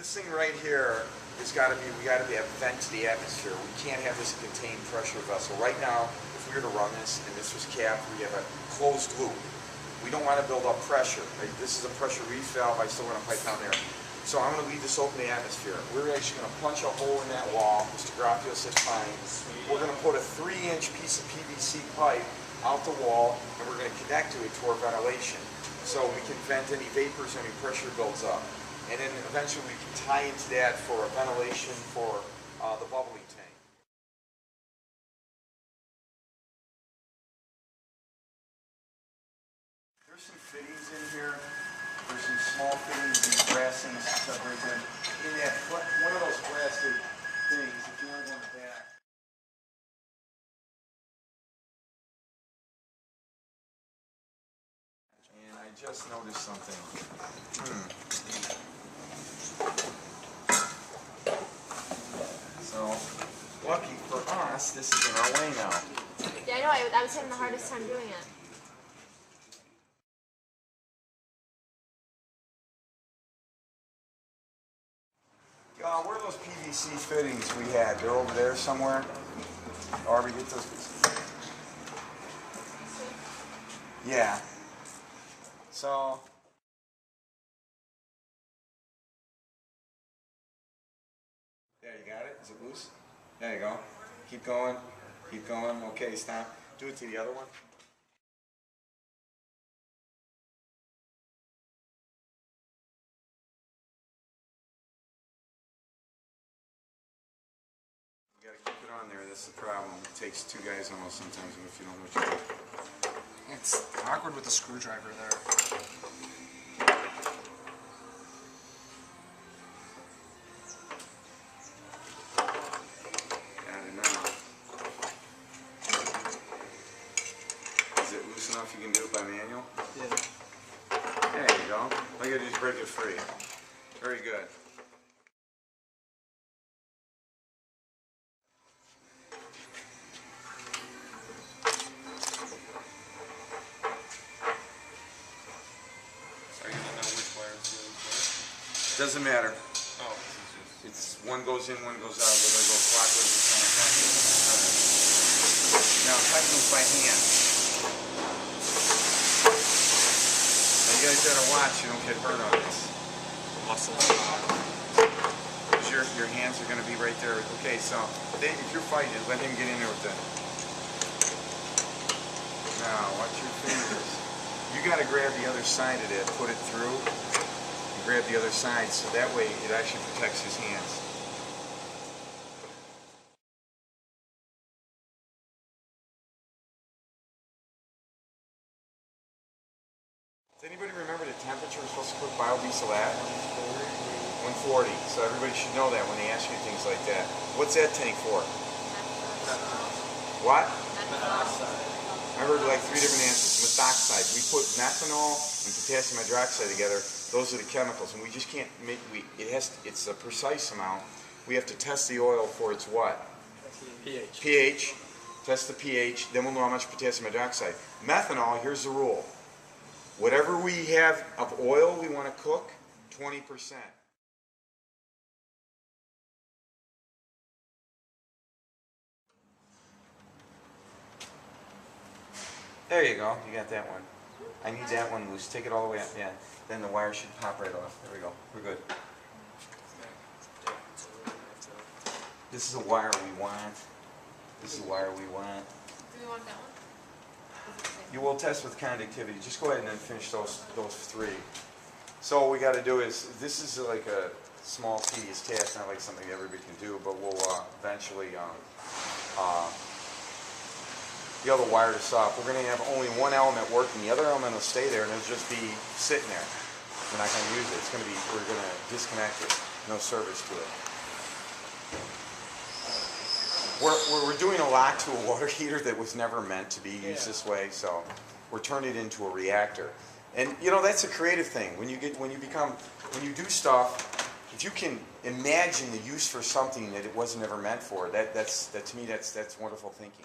This thing right here has got to be, we got to have vent to the atmosphere. We can't have this contained pressure vessel. Right now, if we were to run this and this was capped, we have a closed loop. We don't want to build up pressure. Right? This is a pressure release valve. I still want to pipe down there. So I'm going to leave this open to the atmosphere. We're actually going to punch a hole in that wall. Mr. Graffio said fine. We're going to put a 3-inch piece of PVC pipe out the wall, and we're going to connect to it to our ventilation. So we can vent any vapors, any pressure builds up. And then eventually we can tie into that for a ventilation for the bubbling tank. There's some fittings in here. There's some small fittings and brassing and stuff right there. In that, one of those plastic things, if you want one back. And I just noticed something. So, lucky for us, this is in our way now. Yeah, I know. I was having the hardest time doing it. Where are those PVC fittings we had? They're over there somewhere. Arby, get those. Yeah. So. There, you got it? Is it loose? There you go. Keep going. Keep going. Okay, stop. Do it to the other one. You gotta keep it on there. That's the problem. It takes two guys almost sometimes if you don't know what you're doing. It's awkward with the screwdriver there. If you can do it by manual? Yeah. There you go. All you gotta do is break it free. Very good. Are you gonna know which wire is doing what? Doesn't matter. Oh, It's one goes in, one goes out. Whether it goes clockwise or counterclockwise. Now tighten those by hand. You guys gotta watch you don't get hurt on this. muscles. Because your hands are gonna be right there. Okay, so then if you're fighting, let him get in there with that. Now watch your fingers. You gotta grab the other side of it, put it through, and grab the other side so that way it actually protects his hands. Does anybody remember the temperature we're supposed to cook biodiesel at? 140. So everybody should know that when they ask you things like that. What's that tank for? What? I heard like 3 different answers. Methoxide. We put methanol and potassium hydroxide together. Those are the chemicals, and we just can't make. It's a precise amount. We have to test the oil for its what? pH. pH. Test the pH. Then we'll know how much potassium hydroxide. Methanol. Here's the rule. Whatever we have of oil we want to cook, 20%. There you go. You got that one. I need that one loose. Take it all the way up. Yeah. Then the wire should pop right off. There we go. We're good. This is a wire we want. This is a wire we want. Do we want that one? You will test with conductivity. Just go ahead and then finish those 3. So what we got to do is, this is like a small tedious task, not like something everybody can do, but we'll eventually be able to wire this up. We're going to have only one element working. The other element will stay there and it'll just be sitting there. We're not going to use it. It's going to be, we're going to disconnect it. No service to it. We're doing a lot to a water heater that was never meant to be used this way, so we're turning it into a reactor. And you know, that's a creative thing. When you do stuff, if you can imagine the use for something that it wasn't ever meant for, to me that's wonderful thinking.